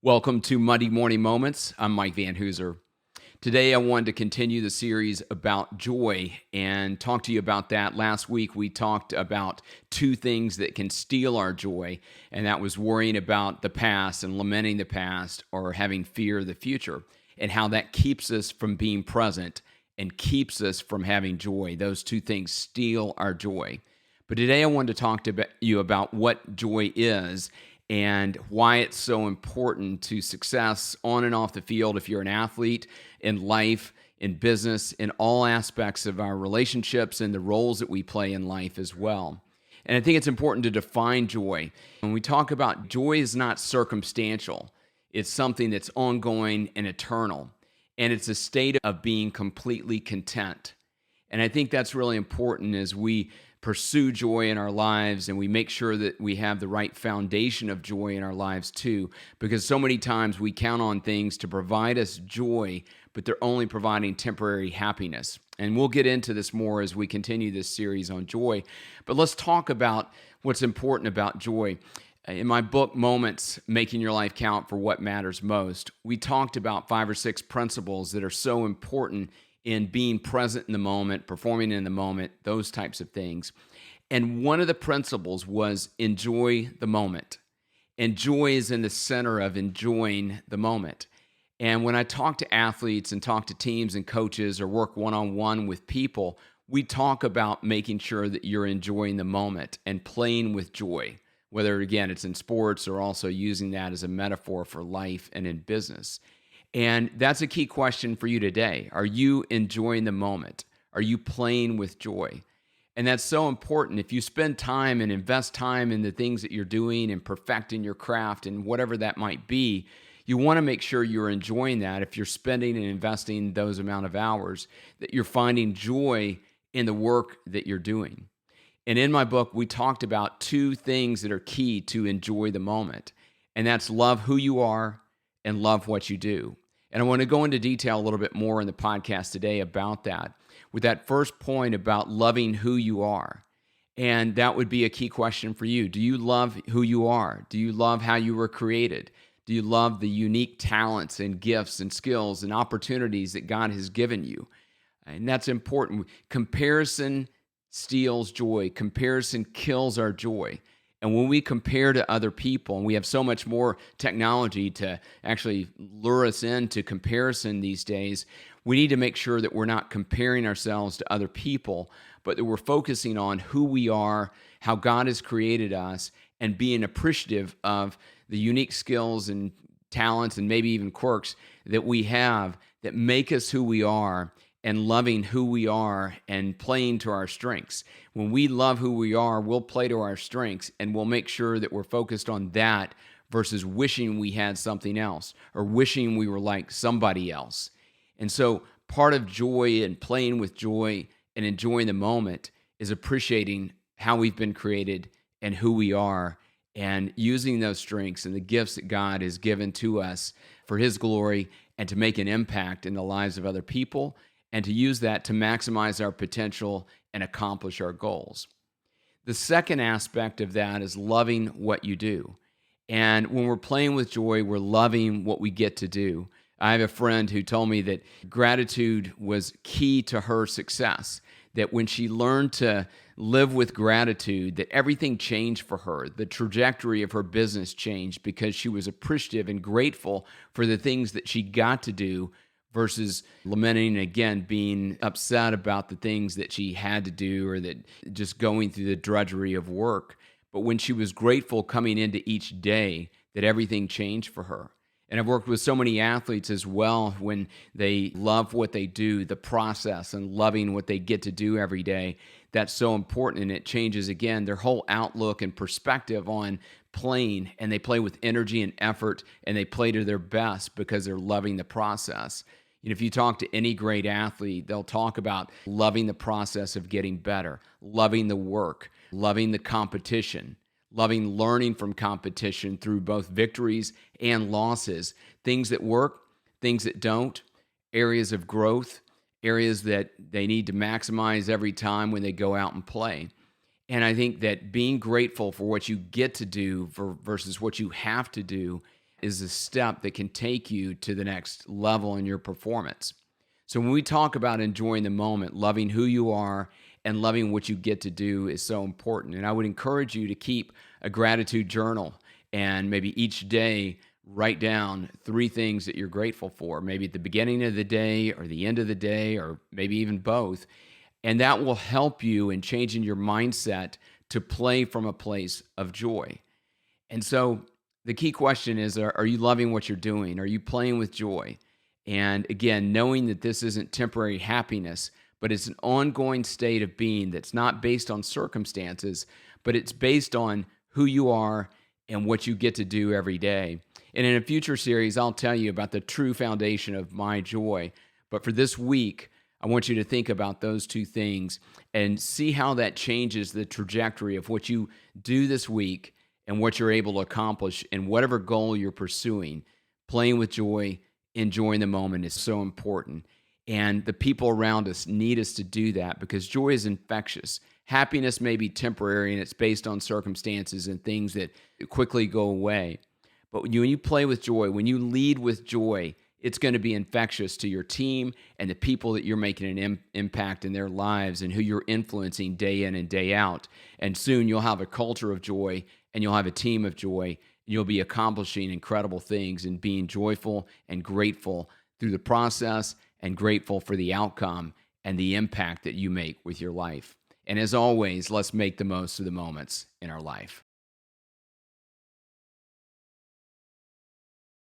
Welcome to Monday Morning Moments. I'm Mike Van Hoozer. Today, I wanted to continue the series about joy and talk to you about that. Last week, we talked about two things that can steal our joy, and that was worrying about the past and lamenting the past or having fear of the future, and how that keeps us from being present and keeps us from having joy. Those two things steal our joy. But today, I wanted to talk to you about what joy is and why it's so important to success on and off the field if you're an athlete, in life, in business, in all aspects of our relationships and the roles that we play in life as well. And I think it's important to define joy. When we talk about joy is not circumstantial. It's something that's ongoing and eternal. And it's a state of being completely content. And I think that's really important as we pursue joy in our lives and we make sure that we have the right foundation of joy in our lives too, because so many times we count on things to provide us joy, but they're only providing temporary happiness. And we'll get into this more as we continue this series on joy. But let's talk about what's important about joy. In my book, Moments, Making Your Life Count for What Matters Most, we talked about 5 or 6 principles that are so important in being present in the moment, performing in the moment, those types of things. And one of the principles was enjoy the moment. And joy is in the center of enjoying the moment. And when I talk to athletes and talk to teams and coaches or work one-on-one with people, we talk about making sure that you're enjoying the moment and playing with joy, whether, again, it's in sports or also using that as a metaphor for life and in business. And that's a key question for you today. Are you enjoying the moment? Are you playing with joy? And that's so important. If you spend time and invest time in the things that you're doing and perfecting your craft and whatever that might be, you want to make sure you're enjoying that. If you're spending and investing those amount of hours, that you're finding joy in the work that you're doing. And in my book, we talked about 2 things that are key to enjoy the moment. And that's love who you are and love what you do. And I want to go into detail a little bit more in the podcast today about that, with that first point about loving who you are. And that would be a key question for you. Do you love who you are? Do you love how you were created? Do you love the unique talents and gifts and skills and opportunities that God has given you? And that's important. Comparison steals joy. Comparison kills our joy. And when we compare to other people, and we have so much more technology to actually lure us into comparison these days, we need to make sure that we're not comparing ourselves to other people, but that we're focusing on who we are, how God has created us, and being appreciative of the unique skills and talents and maybe even quirks that we have that make us who we are, and loving who we are and playing to our strengths. When we love who we are, we'll play to our strengths and we'll make sure that we're focused on that versus wishing we had something else or wishing we were like somebody else. And so part of joy and playing with joy and enjoying the moment is appreciating how we've been created and who we are and using those strengths and the gifts that God has given to us for His glory and to make an impact in the lives of other people, and to use that to maximize our potential and accomplish our goals. The second aspect of that is loving what you do. And when we're playing with joy, we're loving what we get to do. I have a friend who told me that gratitude was key to her success, that when she learned to live with gratitude, that everything changed for her. The trajectory of her business changed because she was appreciative and grateful for the things that she got to do versus lamenting, again, being upset about the things that she had to do or that just going through the drudgery of work. But when she was grateful coming into each day, that everything changed for her. And I've worked with so many athletes as well when they love what they do, the process and loving what they get to do every day. That's so important, and it changes, again, their whole outlook and perspective on playing, and they play with energy and effort, and they play to their best because they're loving the process. If you talk to any great athlete, they'll talk about loving the process of getting better, loving the work, loving the competition, loving learning from competition through both victories and losses, things that work, things that don't, areas of growth, areas that they need to maximize every time when they go out and play. And I think that being grateful for what you get to do versus what you have to do is a step that can take you to the next level in your performance. So when we talk about enjoying the moment, loving who you are and loving what you get to do is so important. And I would encourage you to keep a gratitude journal and maybe each day write down 3 things that you're grateful for, maybe at the beginning of the day or the end of the day, or maybe even both. And that will help you in changing your mindset to play from a place of joy. And so the key question is, are you loving what you're doing? Are you playing with joy? And again, knowing that this isn't temporary happiness, but it's an ongoing state of being that's not based on circumstances, but it's based on who you are and what you get to do every day. And in a future series, I'll tell you about the true foundation of my joy. But for this week, I want you to think about those 2 things and see how that changes the trajectory of what you do this week and what you're able to accomplish in whatever goal you're pursuing. Playing with joy, enjoying the moment is so important. And the people around us need us to do that because joy is infectious. Happiness may be temporary and it's based on circumstances and things that quickly go away. But when you play with joy, when you lead with joy, it's going to be infectious to your team and the people that you're making an impact in their lives and who you're influencing day in and day out. And soon you'll have a culture of joy and you'll have a team of joy. And you'll be accomplishing incredible things and being joyful and grateful through the process and grateful for the outcome and the impact that you make with your life. And as always, let's make the most of the moments in our life.